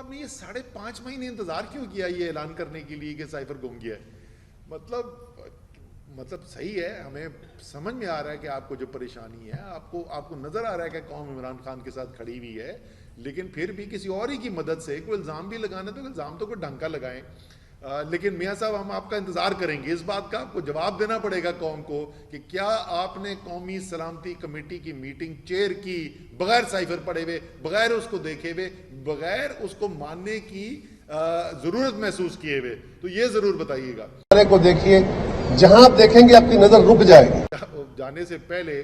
آپ نے یہ 5.5 مہینے انتظار کیوں کیا یہ اعلان کرنے کے لیے کہ سائفر گم گیا ہے؟ مطلب صحیح ہے، ہمیں سمجھ میں آ رہا ہے کہ آپ کو جو پریشانی ہے، آپ کو نظر آ رہا ہے کہ قوم عمران خان کے ساتھ کھڑی ہوئی ہے، لیکن پھر بھی کسی اور ہی کی مدد سے کوئی الزام بھی لگانا تو الزام تو کوئی ڈھنگ کا لگائیں۔ لیکن میاں صاحب ہم آپ کا انتظار کریں گے، اس بات کا آپ کو جواب دینا پڑے گا قوم کو کہ کیا آپ نے قومی سلامتی کمیٹی کی میٹنگ چیئر کی بغیر سائفر پڑے ہوئے، بغیر اس کو دیکھے ہوئے، بغیر اس کو ماننے کی ضرورت محسوس کیے ہوئے؟ تو یہ ضرور بتائیے گا۔ کو دیکھیے، جہاں آپ دیکھیں گے آپ کی نظر رک جائے گی۔ جانے سے پہلے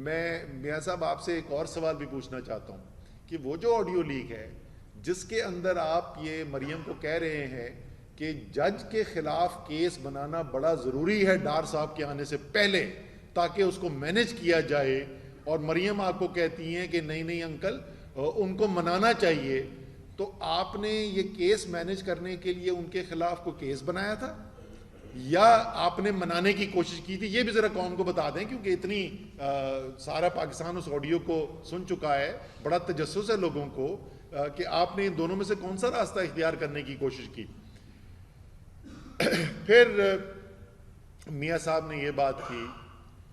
میں میاں صاحب آپ سے ایک اور سوال بھی پوچھنا چاہتا ہوں کہ وہ جو آڈیو لیک ہے جس کے اندر آپ یہ مریم کو کہہ رہے ہیں کہ جج کے خلاف کیس بنانا بڑا ضروری ہے ڈار صاحب کے آنے سے پہلے تاکہ اس کو مینج کیا جائے، اور مریم آپ کو کہتی ہیں کہ نہیں انکل ان کو منانا چاہیے، تو آپ نے یہ کیس مینج کرنے کے لیے ان کے خلاف کو کیس بنایا تھا یا آپ نے منانے کی کوشش کی تھی؟ یہ بھی ذرا قوم کو بتا دیں، کیونکہ اتنی سارا پاکستان اس آڈیو کو سن چکا ہے، بڑا تجسس ہے لوگوں کو کہ آپ نے ان دونوں میں سے کون سا راستہ اختیار کرنے کی کوشش کی۔ پھر میاں صاحب نے یہ بات کی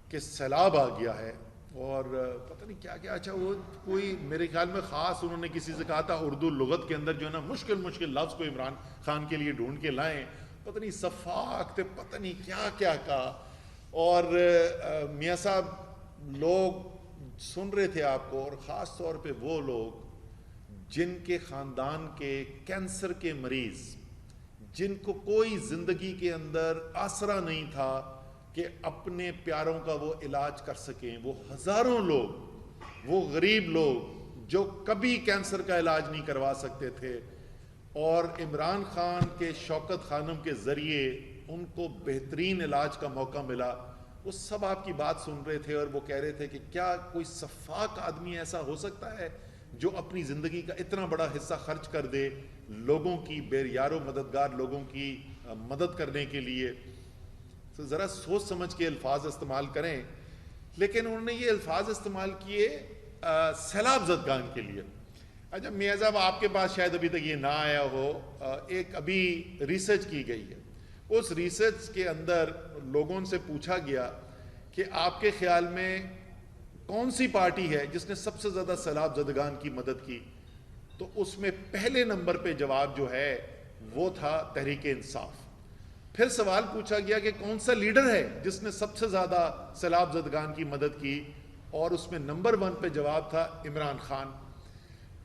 کہ سیلاب آ گیا ہے اور پتہ نہیں کیا کیا، اچھا وہ کوئی میرے خیال میں خاص انہوں نے کسی سے کہا تھا اردو لغت کے اندر جو ہے نا مشکل لفظ کو عمران خان کے لیے ڈھونڈ کے لائیں، پتہ نہیں صفاق تھے، پتہ نہیں کیا کیا کہا، اور میاں صاحب لوگ سن رہے تھے آپ کو، اور خاص طور پہ وہ لوگ جن کے خاندان کے کینسر کے مریض، جن کو کوئی زندگی کے اندر آسرا نہیں تھا کہ اپنے پیاروں کا وہ علاج کر سکیں، وہ ہزاروں لوگ، وہ غریب لوگ جو کبھی کینسر کا علاج نہیں کروا سکتے تھے، اور عمران خان کے شوکت خانم کے ذریعے ان کو بہترین علاج کا موقع ملا، وہ سب آپ کی بات سن رہے تھے اور وہ کہہ رہے تھے کہ کیا کوئی شفاق آدمی ایسا ہو سکتا ہے جو اپنی زندگی کا اتنا بڑا حصہ خرچ کر دے لوگوں کی، بے یار و مددگار لوگوں کی مدد کرنے کے لیے؟ تو ذرا سوچ سمجھ کے الفاظ استعمال کریں۔ لیکن انہوں نے یہ الفاظ استعمال کیے سیلاب زدگان کے لیے۔ اچھا میاں صاحب آپ کے پاس شاید ابھی تک یہ نہ آیا ہو، ایک ابھی ریسرچ کی گئی ہے، اس ریسرچ کے اندر لوگوں سے پوچھا گیا کہ آپ کے خیال میں کون سی پارٹی ہے جس نے سب سے زیادہ سیلاب زدگان کی مدد کی، تو اس میں پہلے نمبر پہ جواب جو ہے وہ تھا تحریک انصاف۔ پھر سوال پوچھا گیا کہ کون سا لیڈر ہے جس نے سب سے زیادہ سیلاب زدگان کی مدد کی، اور اس میں نمبر 1 پہ جواب تھا عمران خان۔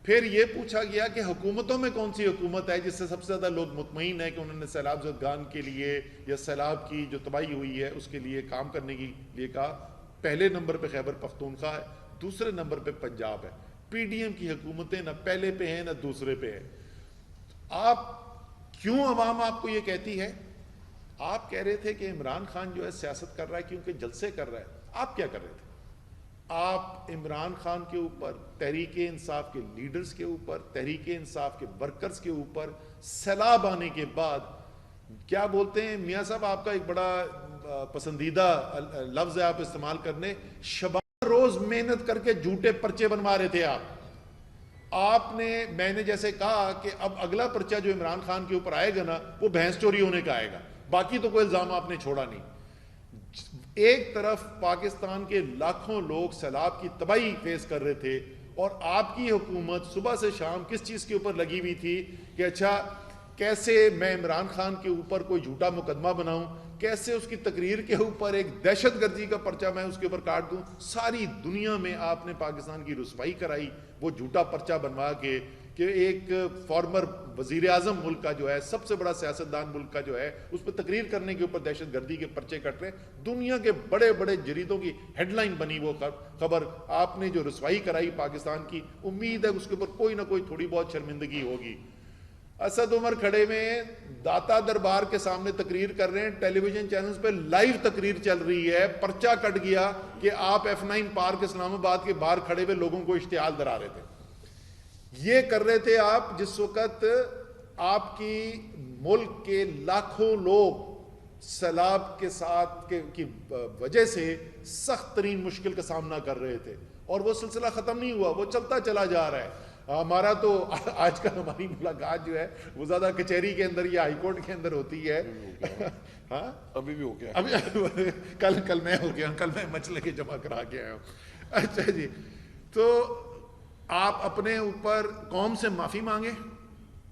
پھر یہ پوچھا گیا کہ حکومتوں میں کون سی حکومت ہے جس سے سب سے زیادہ لوگ مطمئن ہیں کہ انہوں نے سیلاب زدگان کے لیے یا سیلاب کی جو تباہی ہوئی ہے اس کے لیے کام کرنے کے لیے کہا۔ پہلے نمبر پہ خیبر پختونخوا ہے، دوسرے نمبر پہ پنجاب ہے۔ پی ڈی ایم کی حکومتیں نہ پہلے پہ ہیں نہ دوسرے پہ ہیں۔ آپ کیوں عوام آپ کو یہ کہتی ہے؟ آپ کہہ رہے تھے کہ عمران خان جو ہے سیاست کر رہا ہے کیونکہ جلسے کر رہا ہے۔ آپ کیا کر رہے تھے؟ آپ عمران خان کے اوپر، تحریک انصاف کے لیڈرز کے اوپر، تحریک انصاف کے ورکرز کے اوپر سیلاب آنے کے بعد کیا بولتے ہیں میاں صاحب، آپ کا ایک بڑا پسندیدہ لفظ ہے آپ استعمال کرنے، شبانہ روز محنت کر کے جھوٹے پرچے بنوا رہے تھے آپ نے۔ میں نے جیسے کہا کہ اب اگلا پرچہ جو عمران خان کے اوپر آئے گا نا وہ بھینس چوری ہونے کا آئے گا، باقی تو کوئی الزام آپ نے چھوڑا نہیں۔ ایک طرف پاکستان کے لاکھوں لوگ سیلاب کی تباہی فیس کر رہے تھے، اور آپ کی حکومت صبح سے شام کس چیز کے اوپر لگی ہوئی تھی کہ اچھا کیسے میں عمران خان کے اوپر کوئی جھوٹا مقدمہ بناؤں، کیسے اس کی تقریر کے اوپر ایک دہشت گردی کا پرچہ میں اس کے اوپر کاٹ دوں۔ ساری دنیا میں آپ نے پاکستان کی رسوائی کرائی وہ جھوٹا پرچہ بنوا کے کہ ایک فارمر وزیر اعظم ملک کا جو ہے، سب سے بڑا سیاستدان ملک کا جو ہے، اس پہ تقریر کرنے کے اوپر دہشت گردی کے پرچے کٹ رہے ہیں۔ دنیا کے بڑے بڑے جریدوں کی ہیڈ لائن بنی وہ خبر۔ آپ نے جو رسوائی کرائی پاکستان کی، امید ہے اس کے اوپر کوئی نہ کوئی تھوڑی بہت شرمندگی ہوگی۔ اسد عمر کھڑے میں داتا دربار کے سامنے تقریر کر رہے ہیں، ٹیلی ویژن چینلز پہ لائیو تقریر چل رہی ہے، پرچہ کٹ گیا کہ آپ F9 پارک اسلام آباد کے باہر کھڑے ہوئے لوگوں کو اشتعال ڈرا رہے تھے۔ یہ کر رہے تھے آپ جس وقت آپ کی ملک کے لاکھوں لوگ سیلاب کے ساتھ کی وجہ سے سخت ترین مشکل کا سامنا کر رہے تھے، اور وہ سلسلہ ختم نہیں ہوا، وہ چلتا چلا جا رہا ہے۔ ہمارا تو آج کل ہماری ملاقات جو ہے وہ زیادہ کچہری کے اندر یا ہائی کورٹ کے اندر ہوتی ہے. ہاں ابھی بھی ہو گیا, ابھی کل میں ہو گیا ہوں, کل میں مسئلے کے جمع کرا کے آیا ہوں. اچھا جی, تو آپ اپنے اوپر قوم سے معافی مانگیں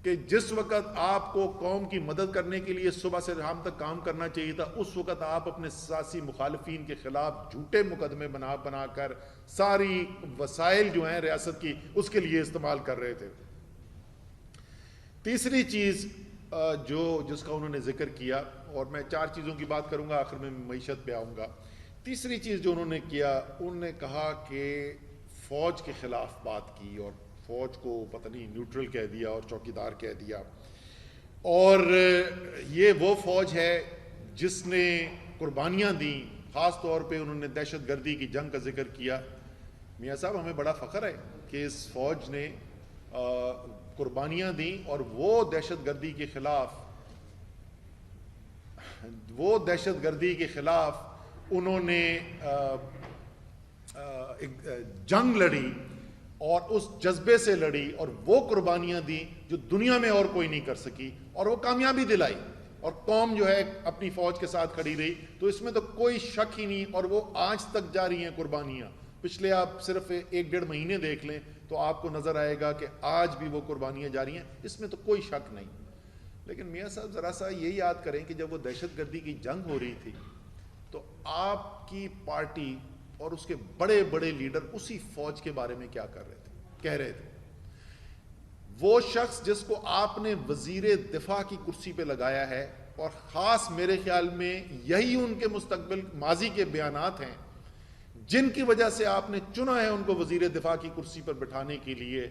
کہ جس وقت آپ کو قوم کی مدد کرنے کے لیے صبح سے شام تک کام کرنا چاہیے تھا, اس وقت آپ اپنے سیاسی مخالفین کے خلاف جھوٹے مقدمے بنا کر ساری وسائل جو ہیں ریاست کی اس کے لیے استعمال کر رہے تھے. تیسری چیز جس کا انہوں نے ذکر کیا, اور میں 4 چیزوں کی بات کروں گا, آخر میں معیشت پہ آؤں گا. تیسری چیز جو انہوں نے کیا, انہوں نے کہا کہ فوج کے خلاف بات کی اور فوج کو پتہ نہیں نیوٹرل کہہ دیا اور چوکیدار کہہ دیا, اور یہ وہ فوج ہے جس نے قربانیاں دیں. خاص طور پہ انہوں نے دہشت گردی کی جنگ کا ذکر کیا. میاں صاحب ہمیں بڑا فخر ہے کہ اس فوج نے قربانیاں دیں, اور وہ دہشت گردی کے خلاف انہوں نے جنگ لڑی اور اس جذبے سے لڑی, اور وہ قربانیاں دیں جو دنیا میں اور کوئی نہیں کر سکی, اور وہ کامیابی دلائی, اور قوم جو ہے اپنی فوج کے ساتھ کھڑی رہی. تو اس میں تو کوئی شک ہی نہیں, اور وہ آج تک جاری ہیں قربانیاں. پچھلے آپ صرف 1-1.5 مہینے دیکھ لیں تو آپ کو نظر آئے گا کہ آج بھی وہ قربانیاں جاری ہیں, اس میں تو کوئی شک نہیں. لیکن میاں صاحب ذرا سا یہ یاد کریں کہ جب وہ دہشت گردی کی جنگ ہو رہی تھی تو آپ کی پارٹی اور اس کے بڑے بڑے لیڈر اسی فوج کے بارے میں کیا کہہ رہے تھے. وہ شخص جس کو آپ نے وزیر دفاع کی کرسی پہ لگایا ہے, اور خاص میرے خیال میں یہی ان کے مستقبل ماضی کے بیانات ہیں جن کی وجہ سے آپ نے چنا ہے ان کو وزیر دفاع کی کرسی پر بٹھانے کے لیے,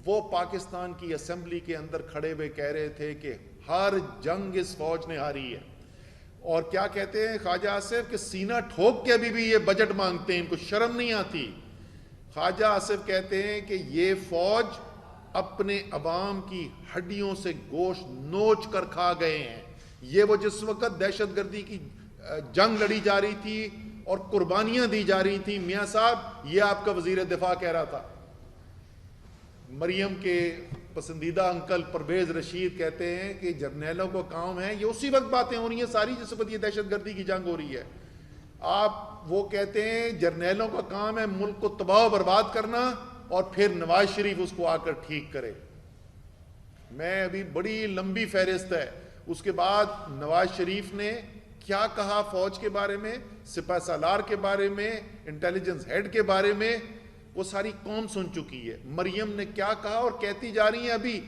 وہ پاکستان کی اسمبلی کے اندر کھڑے ہوئے کہہ رہے تھے کہ ہر جنگ اس فوج نے ہاری ہے. اور کیا کہتے ہیں خواجہ آصف کہ سینہ ٹھوک کے ابھی بھی یہ بجٹ مانگتے ہیں, ان کو شرم نہیں آتی. خواجہ آصف کہتے ہیں کہ یہ فوج اپنے عوام کی ہڈیوں سے گوشت نوچ کر کھا گئے ہیں. یہ وہ جس وقت دہشت گردی کی جنگ لڑی جا رہی تھی اور قربانیاں دی جا رہی تھیں, میاں صاحب یہ آپ کا وزیر دفاع کہہ رہا تھا. مریم کے پسندیدہ انکل پرویز رشید کہتے ہیں کہ جرنیلوں کو کام ہے, یہ اسی وقت باتیں ہو رہی ہیں ساری جس وقت یہ دہشت گردی کی جنگ ہو رہی ہے. وہ کہتے ہیں جرنیلوں کا کام ہے ملک کو تباہ و برباد کرنا, اور پھر نواز شریف اس کو آ کر ٹھیک کرے. میں ابھی بڑی لمبی فہرست ہے. اس کے بعد نواز شریف نے کیا کہا فوج کے بارے میں, سپہ سالار کے بارے میں, انٹیلیجنس ہیڈ کے بارے میں, وہ ساری قوم سن چکی ہے. مریم نے کیا کہا اور کہتی جا رہی ہیں, ابھی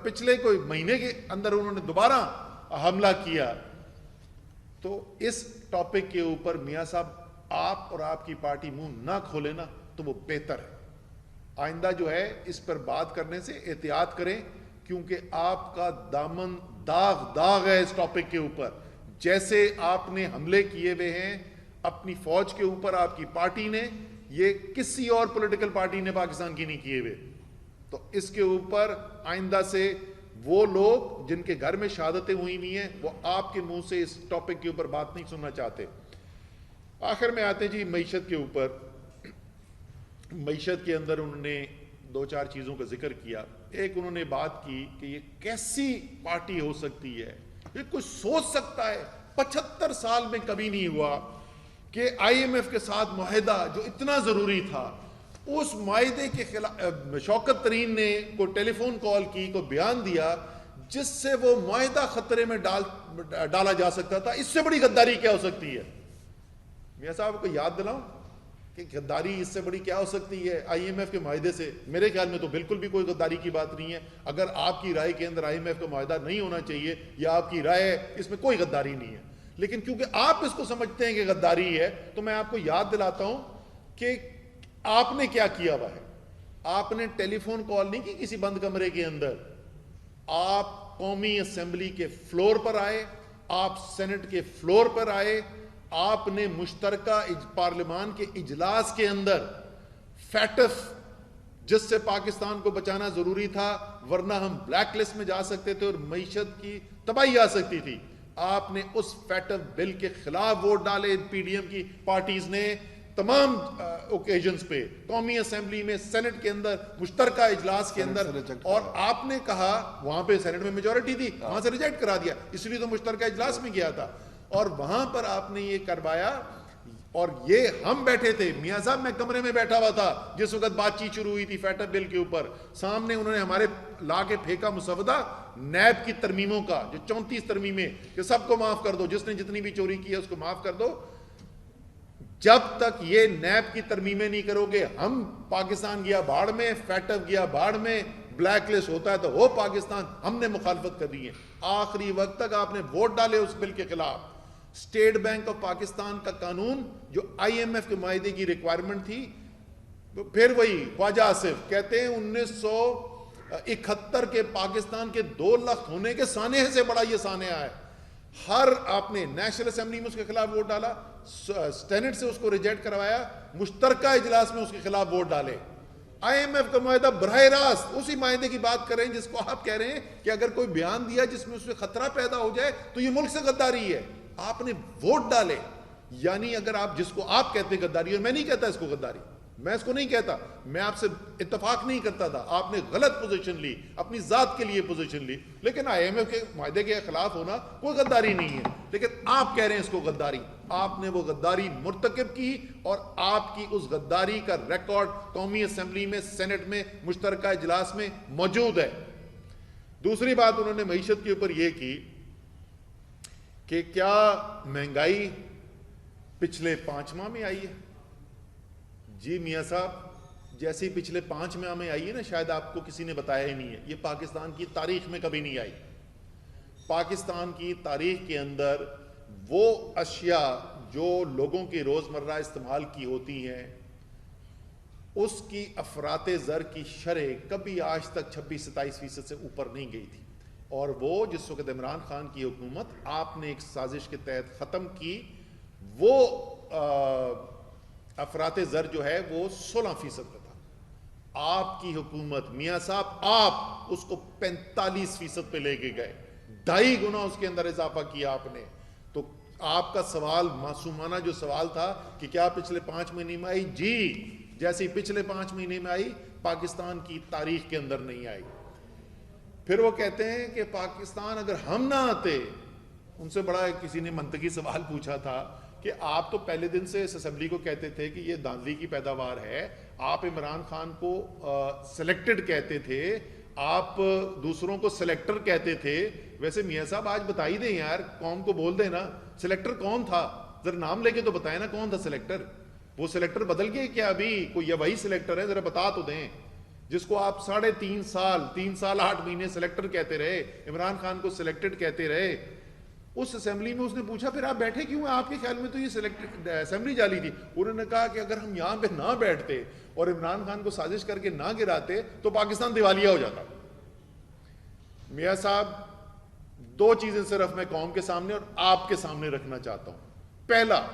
پچھلے کوئی مہینے کے اندر انہوں نے دوبارہ حملہ کیا. تو اس ٹاپک کے اوپر میاں صاحب آپ اور آپ کی پارٹی منہ نہ کھولے نا تو وہ بہتر ہے. آئندہ جو ہے اس پر بات کرنے سے احتیاط کریں, کیونکہ آپ کا دامن داغ ہے اس ٹاپک کے اوپر. جیسے آپ نے حملے کیے ہوئے ہیں اپنی فوج کے اوپر آپ کی پارٹی نے, یہ کسی اور پولیٹیکل پارٹی نے پاکستان کی نہیں کیے ہوئے. تو اس کے اوپر آئندہ سے وہ لوگ جن کے گھر میں شہادتیں ہوئی ہوئی ہیں وہ آپ کے منہ سے اس ٹاپک کے اوپر بات نہیں سننا چاہتے. آخر میں آتے جی معیشت کے اوپر. معیشت کے اندر انہوں نے 2-4 چیزوں کا ذکر کیا. ایک انہوں نے بات کی کہ یہ کیسی پارٹی ہو سکتی ہے, یہ کوئی سوچ سکتا ہے 75 سال میں کبھی نہیں ہوا کہ آئی ایم ایف کے ساتھ معاہدہ جو اتنا ضروری تھا, اس معاہدے کے خلاف شوکت ترین نے کوئی ٹیلی فون کال کی, کوئی بیان دیا جس سے وہ معاہدہ خطرے میں ڈالا جا سکتا تھا. اس سے بڑی غداری کیا ہو سکتی ہے؟ میاں صاحب کو یاد دلاؤں کہ غداری اس سے بڑی کیا ہو سکتی ہے آئی ایم ایف کے معاہدے سے؟ میرے خیال میں تو بالکل بھی کوئی غداری کی بات نہیں ہے. اگر آپ کی رائے کے اندر آئی ایم ایف کا معاہدہ نہیں ہونا چاہیے یا آپ کی رائے اس میں کوئی غداری نہیں ہے, لیکن کیونکہ آپ اس کو سمجھتے ہیں کہ غداری ہے تو میں آپ کو یاد دلاتا ہوں کہ آپ نے کیا کیا ہوا ہے. آپ نے ٹیلی فون کال نہیں کی کسی بند کمرے کے اندر, آپ قومی اسمبلی کے فلور پر آئے, آپ سینٹ کے فلور پر آئے, آپ نے مشترکہ پارلیمان کے اجلاس کے اندر فیٹف جس سے پاکستان کو بچانا ضروری تھا ورنہ ہم بلیک لسٹ میں جا سکتے تھے اور معیشت کی تباہی آ سکتی تھی, آپ نے اس فیٹف بل کے خلاف ووٹ ڈالے. پی ڈی ایم کی پارٹیز نے تمام اوکیجنز پہ، قومی اسمبلی میں، سینٹ کے اندر، مشترکہ اجلاس کے اندر، اور آپ نے کہا وہاں پہ سینٹ میں میجورٹی تھی، وہاں سے ریجیکٹ کرا دیا، اس لیے تو مشترکہ اجلاس میں گیا تھا، اور وہاں پر آپ نے یہ کروایا. اور یہ ہم بیٹھے تھے، میاں صاحب میں کمرے میں بیٹھا ہوا تھا جس وقت بات چیت شروع ہوئی تھی فیٹ اپ بل کے اوپر، سامنے انہوں نے ہمارے لا کے پھینکا مسودہ نیب کی ترمیموں کا، جو 34 ترمیمیں، کہ سب کو معاف کر دو، جس نے جتنی بھی چوری کی ہے اس کو معاف کر دو. جب تک یہ نیب کی ترمیمیں نہیں کرو گے، ہم پاکستان گیا بھاڑ میں، فیٹ اپ گیا بھاڑ میں، بلیک لسٹ ہوتا ہے تو وہ پاکستان، ہم نے مخالفت کر دی ہے. آخری وقت تک آپ نے ووٹ ڈالے اس بل کے خلاف. اسٹیٹ بینک آف پاکستان کا قانون جو آئی ایم ایف کے معاہدے کی ریکوائرمنٹ تھی، پھر وہی خواجہ آصف کہتے ہیں 1971 کے پاکستان کے 2 لاکھ ہونے کے سانحے سے بڑا یہ سانحہ ہے. ہر آپ نے نیشنل اسمبلی میں اس کے خلاف ووٹ ڈالا، سینٹ سے اس کو ریجیکٹ کروایا، مشترکہ اجلاس میں اس کے خلاف ووٹ ڈالے. آئی ایم ایف کا معاہدہ براہ راست اسی معاہدے کی بات کر رہے ہیں جس کو آپ کہہ رہے ہیں کہ اگر کوئی بیان دیا جس میں اس میں خطرہ پیدا ہو جائے تو یہ ملک سے غداری ہے. آپ نے ووٹ ڈالے. یعنی اگر آپ جس کو آپ کہتے ہیں غداری، اور میں نہیں کہتا اس کو غداری، میں اس کو نہیں کہتا، میں آپ سے اتفاق نہیں کرتا تھا، آپ نے غلط پوزیشن لی، اپنی ذات کے لیے پوزیشن لی، لیکن آئی ایم ایف کے معاہدے کے خلاف ہونا کوئی غداری نہیں ہے. لیکن آپ کہہ رہے ہیں اس کو غداری. آپ نے وہ غداری مرتکب کی، اور آپ کی اس غداری کا ریکارڈ قومی اسمبلی میں، سینٹ میں، مشترکہ اجلاس میں موجود ہے. دوسری بات انہوں نے معیشت کے اوپر یہ کی کہ کیا مہنگائی پچھلے 5 ماہ میں آئی ہے؟ جی میاں صاحب، جیسی پچھلے 5 ماہ میں آئی ہے نا، شاید آپ کو کسی نے بتایا ہی نہیں ہے. یہ پاکستان کی تاریخ میں کبھی نہیں آئی. پاکستان کی تاریخ کے اندر وہ اشیاء جو لوگوں کے روزمرہ استعمال کی ہوتی ہیں، اس کی افراط زر کی شرح کبھی آج تک 26-27% سے اوپر نہیں گئی تھی. اور وہ جس وقت عمران خان کی حکومت آپ نے ایک سازش کے تحت ختم کی، وہ افراط زر جو ہے وہ 16% پہ تھا. آپ کی حکومت میاں صاحب آپ اس کو 45% پہ لے کے گئے، 2.5 گنا اس کے اندر اضافہ کیا آپ نے. تو آپ کا سوال معصومانہ جو سوال تھا کہ کیا پچھلے 5 مہینے میں آئی، جی جیسی پچھلے 5 مہینے میں آئی پاکستان کی تاریخ کے اندر نہیں آئی. پھر وہ کہتے ہیں کہ پاکستان اگر ہم نہ آتے، ان سے بڑا کسی نے منطقی سوال پوچھا تھا کہ آپ تو پہلے دن سے اس اسمبلی کو کہتے تھے کہ یہ دھاندلی کی پیداوار ہے، آپ عمران خان کو سلیکٹڈ کہتے تھے، آپ دوسروں کو سلیکٹر کہتے تھے. ویسے میاں صاحب آج بتا ہی دیں یار، قوم کو بول دیں نا سلیکٹر کون تھا، ذرا نام لے کے تو بتائیں نا کون تھا سلیکٹر. وہ سلیکٹر بدل گئے کیا ابھی کوئی، یا وہی سلیکٹر ہے؟ ذرا بتا تو دیں. جس کو آپ 3.5 سال 3 سال 8 مہینے سلیکٹر کہتے رہے، عمران خان کو سلیکٹڈ کہتے رہے. اس اسمبلی میں اس نے پوچھا پھر آپ بیٹھے کیوں ہیں، آپ کے خیال میں تو یہ سلیکٹڈ اسمبلی جالی تھی. انہوں نے کہا کہ اگر ہم یہاں پہ نہ بیٹھتے اور عمران خان کو سازش کر کے نہ گراتے تو پاکستان دیوالیہ ہو جاتا. میاں صاحب 2 چیزیں صرف میں قوم کے سامنے اور آپ کے سامنے رکھنا چاہتا ہوں. پہلا،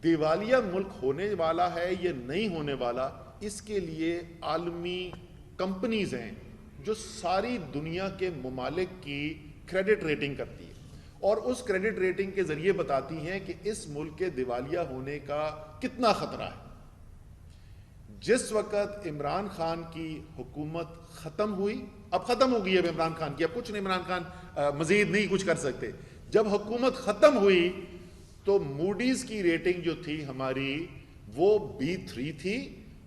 دیوالیہ ملک ہونے والا ہے یا نہیں ہونے والا، اس کے لیے عالمی کمپنیز ہیں جو ساری دنیا کے ممالک کی کریڈٹ ریٹنگ کرتی ہے، اور اس کریڈٹ ریٹنگ کے ذریعے بتاتی ہیں کہ اس ملک کے دیوالیہ ہونے کا کتنا خطرہ ہے. جس وقت عمران خان کی حکومت ختم ہوئی، اب ختم ہو گئی ہے عمران خان کی، اب کچھ نہیں، عمران خان مزید نہیں کچھ کر سکتے. جب حکومت ختم ہوئی تو موڈیز کی ریٹنگ جو تھی ہماری وہ B3 تھی،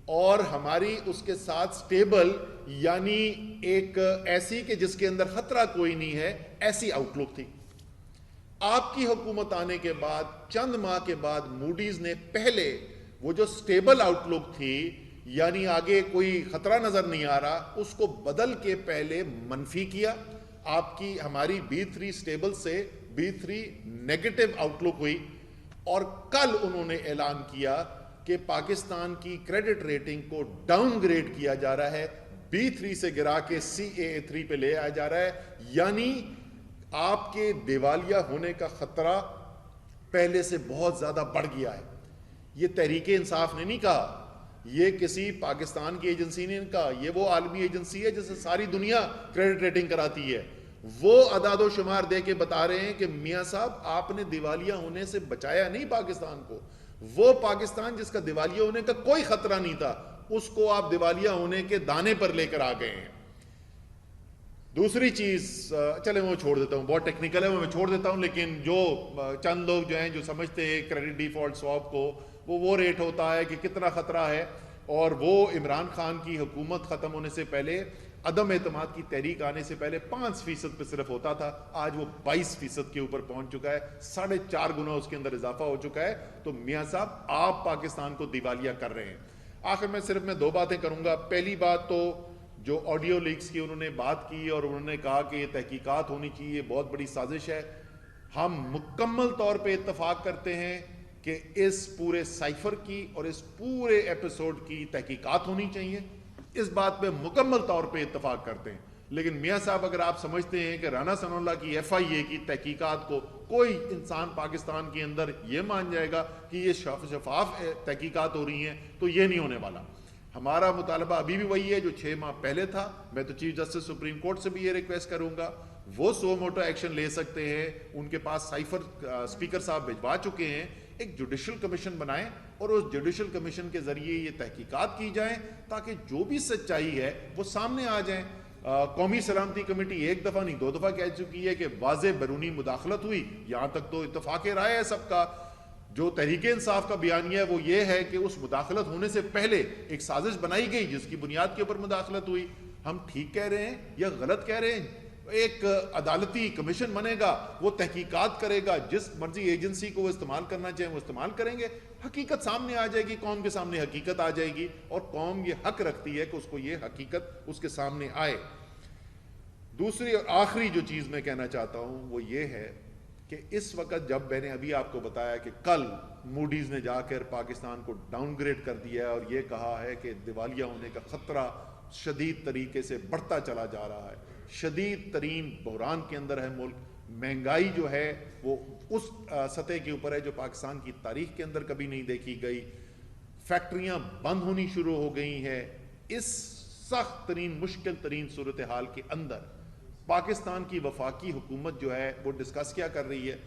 اور ہماری اس کے ساتھ سٹیبل، یعنی ایک ایسی کہ جس کے اندر خطرہ کوئی نہیں ہے، ایسی آؤٹ لک تھی. آپ کی حکومت آنے کے بعد چند ماہ کے بعد موڈیز نے پہلے وہ جو سٹیبل آؤٹ لک تھی، یعنی آگے کوئی خطرہ نظر نہیں آ رہا، اس کو بدل کے پہلے منفی کیا. آپ کی ہماری B3 سٹیبل سے B3 نیگیٹو آؤٹ لک ہوئی، اور کل انہوں نے اعلان کیا کہ پاکستان کی کریڈٹ ریٹنگ کو ڈاؤن گریڈ کیا جا رہا ہے، B3 سے گرا کے CAA3 پہ لے آیا جا رہا ہے. یعنی آپ کے دیوالیہ ہونے کا خطرہ پہلے سے بہت زیادہ بڑھ گیا ہے. یہ تحریک انصاف نے نہیں کہا، یہ کسی پاکستان کی ایجنسی نے نہیں کہا، یہ وہ عالمی ایجنسی ہے جسے ساری دنیا کریڈٹ ریٹنگ کراتی ہے. وہ اعداد و شمار دے کے بتا رہے ہیں کہ میاں صاحب آپ نے دیوالیہ ہونے سے بچایا نہیں پاکستان کو، وہ پاکستان جس کا دیوالیہ ہونے کا کوئی خطرہ نہیں تھا, اس کو آپ دیوالیہ ہونے کے دانے پر لے کر آ گئے ہیں. دوسری چیز, چلے میں چھوڑ دیتا ہوں, بہت ٹیکنیکل ہے, میں چھوڑ دیتا ہوں, لیکن جو چند لوگ جو ہیں جو سمجھتے ہیں کریڈٹ ڈیفالٹ سواپ کو وہ ریٹ ہوتا ہے کہ کتنا خطرہ ہے, اور وہ عمران خان کی حکومت ختم ہونے سے پہلے, عدم اعتماد کی تحریک آنے سے پہلے 5% پہ صرف ہوتا تھا, آج وہ 22% کے اوپر پہنچ چکا ہے, 4.5 گنا اس کے اندر اضافہ ہو چکا ہے. تو میاں صاحب آپ پاکستان کو دیوالیہ کر رہے ہیں. آخر میں صرف میں 2 باتیں کروں گا. پہلی بات تو جو آڈیو لیکس کی انہوں نے بات کی اور انہوں نے کہا کہ یہ تحقیقات ہونی چاہیے, بہت بڑی سازش ہے. ہم مکمل طور پہ اتفاق کرتے ہیں کہ اس پورے سائفر کی اور اس پورے ایپیسوڈ کی تحقیقات ہونی چاہیے, اس بات پہ مکمل طور پہ اتفاق کرتے ہیں. لیکن میاں صاحب اگر آپ سمجھتے ہیں کہ رانا ثناء اللہ کی FIA کی تحقیقات کو کوئی انسان پاکستان کے اندر یہ مان جائے گا کہ یہ شفاف تحقیقات ہو رہی ہیں, تو یہ نہیں ہونے والا. ہمارا مطالبہ ابھی بھی وہی ہے جو 6 ماہ پہلے تھا. میں تو چیف جسٹس سپریم کورٹ سے بھی یہ ریکویسٹ کروں گا, وہ سو موٹو ایکشن لے سکتے ہیں, ان کے پاس سائفر اسپیکر صاحب بھجوا چکے ہیں, ایک جوڈیشل کمیشن بنائیں اور اس جوڈیشل کمیشن کے ذریعے یہ تحقیقات کی جائیں تاکہ جو بھی سچائی ہے وہ سامنے آ جائیں. قومی سلامتی کمیٹی 1 دفعہ نہیں 2 دفعہ کہہ چکی ہے کہ واضح بیرونی مداخلت ہوئی, یہاں تک تو اتفاق رائے ہے سب کا. جو تحریک انصاف کا بیانیہ ہے وہ یہ ہے کہ اس مداخلت ہونے سے پہلے ایک سازش بنائی گئی جس کی بنیاد کے اوپر مداخلت ہوئی. ہم ٹھیک کہہ رہے ہیں یا غلط کہہ رہے ہیں؟ ایک عدالتی کمیشن بنے گا, وہ تحقیقات کرے گا, جس مرضی ایجنسی کو وہ استعمال کرنا چاہیں وہ استعمال کریں گے, حقیقت سامنے آ جائے گی, قوم کے سامنے حقیقت آ جائے گی, اور قوم یہ حق رکھتی ہے کہ اس کو یہ حقیقت اس کے سامنے آئے. دوسری اور آخری جو چیز میں کہنا چاہتا ہوں وہ یہ ہے کہ اس وقت جب میں نے ابھی آپ کو بتایا کہ کل موڈیز نے جا کر پاکستان کو ڈاؤن گریڈ کر دیا ہے اور یہ کہا ہے کہ دیوالیہ ہونے کا خطرہ شدید طریقے سے بڑھتا چلا جا رہا ہے, شدید ترین بحران کے اندر ہے ملک, مہنگائی جو ہے وہ اس سطح کے اوپر ہے جو پاکستان کی تاریخ کے اندر کبھی نہیں دیکھی گئی, فیکٹریاں بند ہونی شروع ہو گئی ہیں. اس سخت ترین مشکل ترین صورتحال کے اندر پاکستان کی وفاقی حکومت جو ہے وہ ڈسکس کیا کر رہی ہے,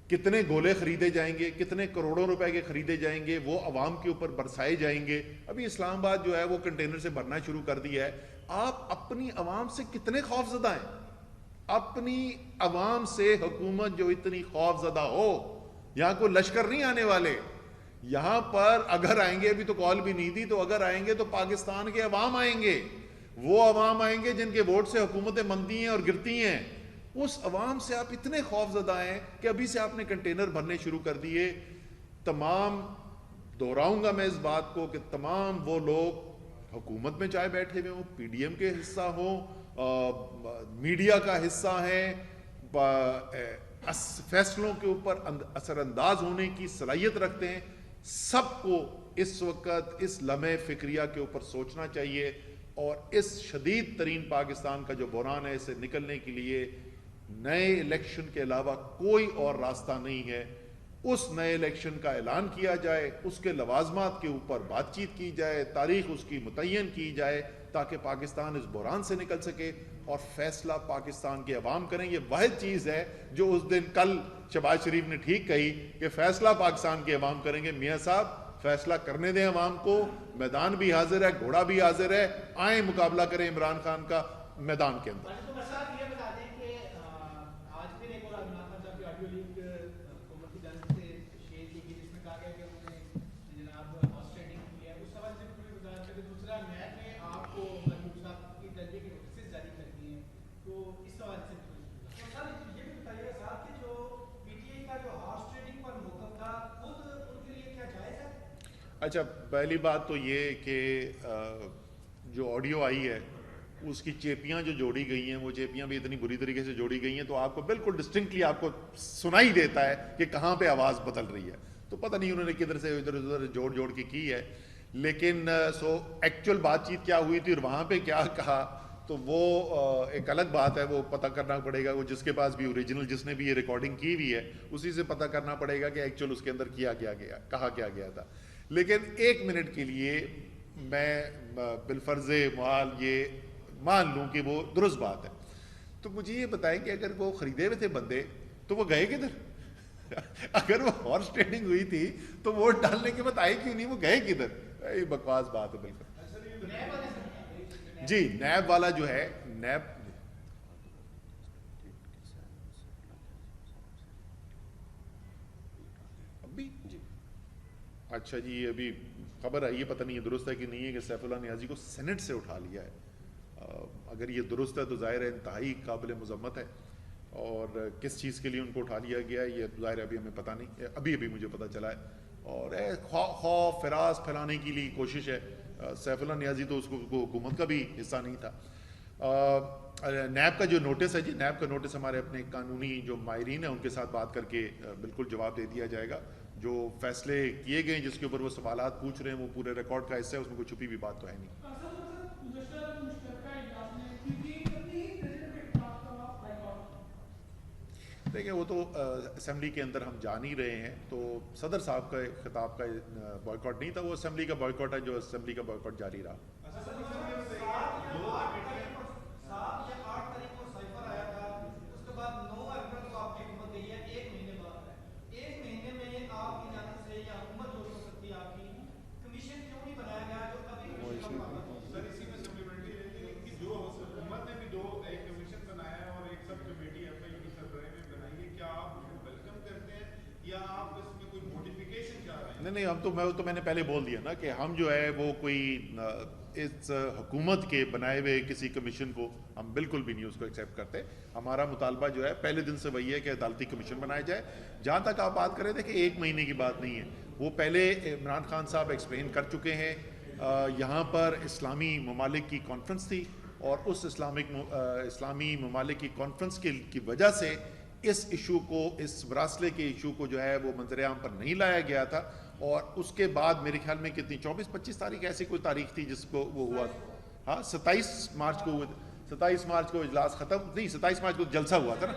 کتنے گولے خریدے جائیں گے, کتنے کروڑوں روپے کے خریدے جائیں گے, وہ عوام کے اوپر برسائے جائیں گے. ابھی اسلام آباد جو ہے وہ کنٹینر سے بھرنا شروع کر دیا ہے. آپ اپنی عوام سے کتنے خوف زدہ ہیں؟ اپنی عوام سے حکومت جو اتنی خوف زدہ ہو, یہاں کوئی لشکر نہیں آنے والے, یہاں پر اگر آئیں گے, ابھی تو کال بھی نہیں دی, تو اگر آئیں گے تو پاکستان کے عوام آئیں گے, وہ عوام آئیں گے جن کے ووٹ سے حکومتیں بنتی ہیں اور گرتی ہیں. اس عوام سے آپ اتنے خوف زدہ ہیں کہ ابھی سے آپ نے کنٹینر بھرنے شروع کر دیے. تمام دہراؤں گا میں اس بات کو کہ تمام وہ لوگ حکومت میں چاہے بیٹھے ہوئے ہوں, PDM کے حصہ ہوں, میڈیا کا حصہ ہیں, فیصلوں کے اوپر اثر انداز ہونے کی صلاحیت رکھتے ہیں, سب کو اس وقت اس لمحے فکریہ کے اوپر سوچنا چاہیے, اور اس شدید ترین پاکستان کا جو بحران ہے اسے نکلنے کے لیے نئے الیکشن کے علاوہ کوئی اور راستہ نہیں ہے. اس نئے الیکشن کا اعلان کیا جائے, اس کے لوازمات کے اوپر بات چیت کی جائے, تاریخ اس کی متعین کی جائے تاکہ پاکستان اس بحران سے نکل سکے, اور فیصلہ پاکستان کے عوام کریں. یہ واحد چیز ہے جو اس دن کل شہباز شریف نے ٹھیک کہی کہ فیصلہ پاکستان کے عوام کریں گے. میاں صاحب فیصلہ کرنے دیں عوام کو, میدان بھی حاضر ہے, گھوڑا بھی حاضر ہے, آئیں مقابلہ کریں عمران خان کا میدان کے اندر. اچھا, پہلی بات تو یہ کہ جو آڈیو آئی ہے اس کی چیپیاں جو جوڑی گئی ہیں وہ چیپیاں بھی اتنی بری طریقے سے جوڑی گئی ہیں تو آپ کو بالکل ڈسٹنکٹلی آپ کو سنائی دیتا ہے کہ کہاں پہ آواز بدل رہی ہے. تو پتہ نہیں انہوں نے کدھر سے ادھر ادھر جوڑ کے کی ہے, لیکن سو ایکچوئل بات چیت کیا ہوئی تھی اور وہاں پہ کیا کہا تو وہ ایک الگ بات ہے, وہ پتہ کرنا پڑے گا. وہ جس کے پاس بھی اوریجنل جس نے بھی یہ ریکارڈنگ کی ہوئی ہے اسی سے پتہ کرنا پڑے گا کہ ایکچوئل اس کے اندر کیا گیا کہا کیا گیا تھا. لیکن 1 منٹ کے لیے میں بالفرض محال یہ مان لوں کہ وہ درست بات ہے, تو مجھے یہ بتائیں کہ اگر وہ خریدے ہوئے تھے بندے تو وہ گئے کدھر؟ اگر وہ ہارس ٹریڈنگ ہوئی تھی تو ووٹ ڈالنے کے بعد آئے کیوں نہیں, وہ گئے کدھر؟ یہ بکواس بات ہے بالکل. جی نیب والا جو ہے, نیب ابھی جی اچھا جی ابھی خبر آئی ہے, پتہ نہیں یہ درست ہے کہ نہیں ہے, کہ سیف اللہ نیازی کو سینٹ سے اٹھا لیا ہے. اگر یہ درست ہے تو ظاہر ہے انتہائی قابل مذمت ہے, اور کس چیز کے لیے ان کو اٹھا لیا گیا ہے یہ ظاہر ہے ابھی ہمیں پتہ نہیں, ابھی مجھے پتہ چلا ہے. اور خوف فراز پھیلانے کی لیے کوشش ہے. سیف اللہ نیازی تو اس کو حکومت کا بھی حصہ نہیں تھا. نیب کا جو نوٹس ہے جی, نیب کا نوٹس ہمارے اپنے قانونی جو ماہرین ہیں ان کے ساتھ بات کر کے بالکل جواب دے دیا جائے گا. جو فیصلے کیے گئے ہیں جس کے اوپر وہ سوالات پوچھ رہے ہیں وہ پورے ریکارڈ کا حصہ ہے, اس میں کوئی چھپی ہوئی بات تو ہے نہیں. دیکھیں وہ تو اسمبلی کے اندر ہم جان ہی رہے ہیں, تو صدر صاحب کا خطاب کا بائیکاٹ نہیں تھا, وہ اسمبلی کا بائیکاٹ ہے جو اسمبلی کا بائیکاٹ جاری رہا. نہیں میں نے پہلے بول دیا نا کہ ہم جو ہے وہ کوئی اس حکومت کے بنائے ہوئے کسی کمیشن کو ہم بالکل بھی نہیں اس کو ایکسیپٹ کرتے. ہمارا مطالبہ جو ہے پہلے دن سے وہی ہے کہ عدالتی کمیشن بنایا جائے. جہاں تک آپ بات کر رہے تھے کہ 1 مہینے کی بات نہیں ہے, وہ پہلے عمران خان صاحب ایکسپلین کر چکے ہیں. یہاں پر اسلامی ممالک کی کانفرنس تھی, اور اس اسلامی ممالک کی کانفرنس کی وجہ سے اس ایشو کو, اس مراسلے کے ایشو کو جو ہے وہ منظر عام پر نہیں لایا گیا تھا. اور اس کے بعد میرے خیال میں کتنی 24-25 تاریخ ایسی کوئی تاریخ تھی جس کو وہ ہوا, ہاں 27 مارچ کو 27 مارچ کو اجلاس ختم نہیں, 27 مارچ کو جلسہ ہوا تھا نا,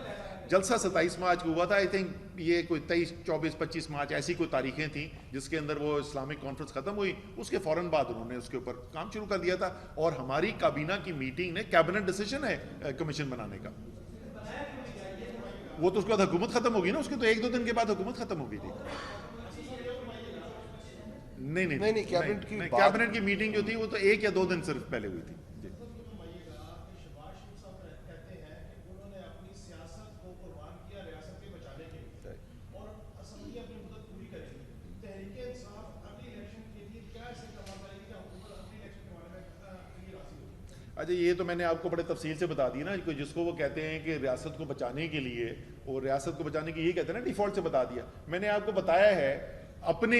جلسہ 27 مارچ کو ہوا تھا. آئی تھنک یہ کوئی 23-24-25 مارچ ایسی کوئی تاریخیں تھیں جس کے اندر وہ اسلامک کانفرنس ختم ہوئی. اس کے فوراً بعد انہوں نے اس کے اوپر کام شروع کر دیا تھا, اور ہماری کابینہ کی میٹنگ نے, کیبنٹ ڈیسیژن ہے کمیشن بنانے کا, وہ تو اس کے بعد حکومت ختم ہوگی نا, اس کے تو 1-2 دن کے بعد حکومت ختم ہوگی تھی. نہیں کیبنٹ کی میٹنگ جو تھی وہ تو 1 یا 2 دن صرف پہلے ہوئی تھی. اچھا یہ تو میں نے آپ کو بڑے تفصیل سے بتا دی نا, جس کو وہ کہتے ہیں کہ ریاست کو بچانے کے لیے, اور ریاست کو بچانے کے یہ کہتے ہیں نا ڈیفالٹ سے بتا دیا. میں نے آپ کو بتایا ہے, اپنے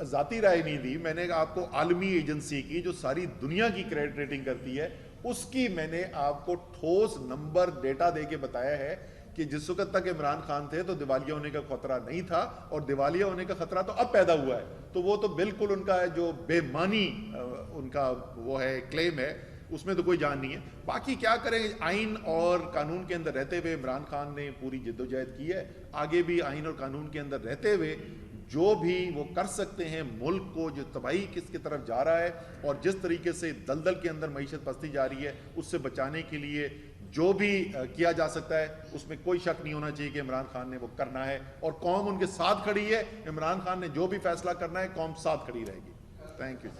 ذاتی رائے نہیں دی, میں نے آپ کو عالمی ایجنسی کی جو ساری دنیا کی کریڈٹ ریٹنگ کرتی ہے اس کی میں نے آپ کو ٹھوس نمبر ڈیٹا دے کے بتایا ہے کہ جس وقت تک عمران خان تھے تو دیوالیہ ہونے کا خطرہ نہیں تھا, اور دیوالیہ ہونے کا خطرہ تو اب پیدا ہوا ہے. تو وہ تو بالکل ان کا جو بے معنی ان کا وہ ہے کلیم ہے, اس میں تو کوئی جان نہیں ہے. باقی کیا کریں, آئین اور قانون کے اندر رہتے ہوئے عمران خان نے پوری جدوجہد کی ہے, آگے بھی آئین اور قانون کے اندر رہتے ہوئے جو بھی وہ کر سکتے ہیں. ملک کو جو تباہی کس کی طرف جا رہا ہے اور جس طریقے سے دلدل کے اندر معیشت پستی جا رہی ہے, اس سے بچانے کے لیے جو بھی کیا جا سکتا ہے, اس میں کوئی شک نہیں ہونا چاہیے کہ عمران خان نے وہ کرنا ہے, اور قوم ان کے ساتھ کھڑی ہے. عمران خان نے جو بھی فیصلہ کرنا ہے قوم ساتھ کھڑی رہے گی. Thank you.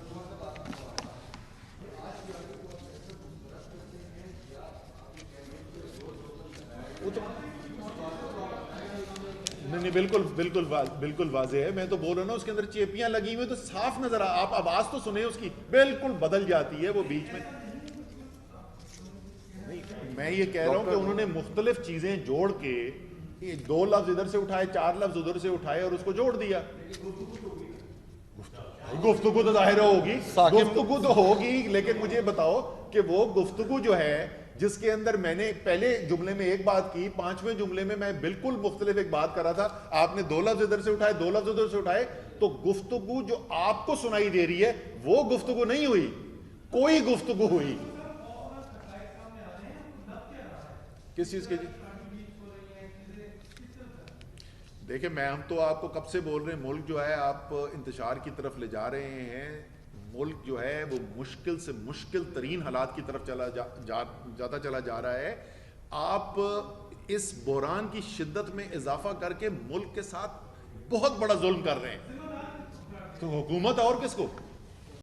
نہیں بالکل واضح ہے. میں تو بول رہا ہوں نا, اس کے اندر چیپیاں لگی ہوئی تو صاف نظر آپ آواز تو سنیں اس کی, بالکل بدل جاتی ہے وہ بیچ میں. نہیں میں یہ کہہ رہا ہوں کہ انہوں نے مختلف چیزیں جوڑ کے 2 لفظ ادھر سے اٹھائے, 4 لفظ ادھر سے اٹھائے اور اس کو جوڑ دیا. گفتگو تو ظاہر ہوگی, گفتگو تو ہوگی, لیکن مجھے بتاؤ کہ وہ گفتگو جو ہے جس کے اندر میں نے پہلے جملے میں ایک بات کی, 5ویں جملے میں میں بالکل مختلف ایک بات کر رہا تھا, آپ نے 2 لفظ ادھر سے اٹھائے, 2 لفظ ادھر سے اٹھائے, تو گفتگو جو آپ کو سنائی دے رہی ہے وہ گفتگو نہیں ہوئی, کوئی گفتگو ہوئی. کس چیز کے جی؟ دیکھیں ہم تو آپ کو کب سے بول رہے ہیں, ملک جو ہے آپ انتشار کی طرف لے جا رہے ہیں. ملک جو ہے وہ مشکل سے مشکل ترین حالات کی طرف جاتا چلا جا رہا ہے. آپ اس بحران کی شدت میں اضافہ کر کے ملک کے ساتھ بہت بڑا ظلم کر رہے ہیں. تو حکومت اور کس کو؟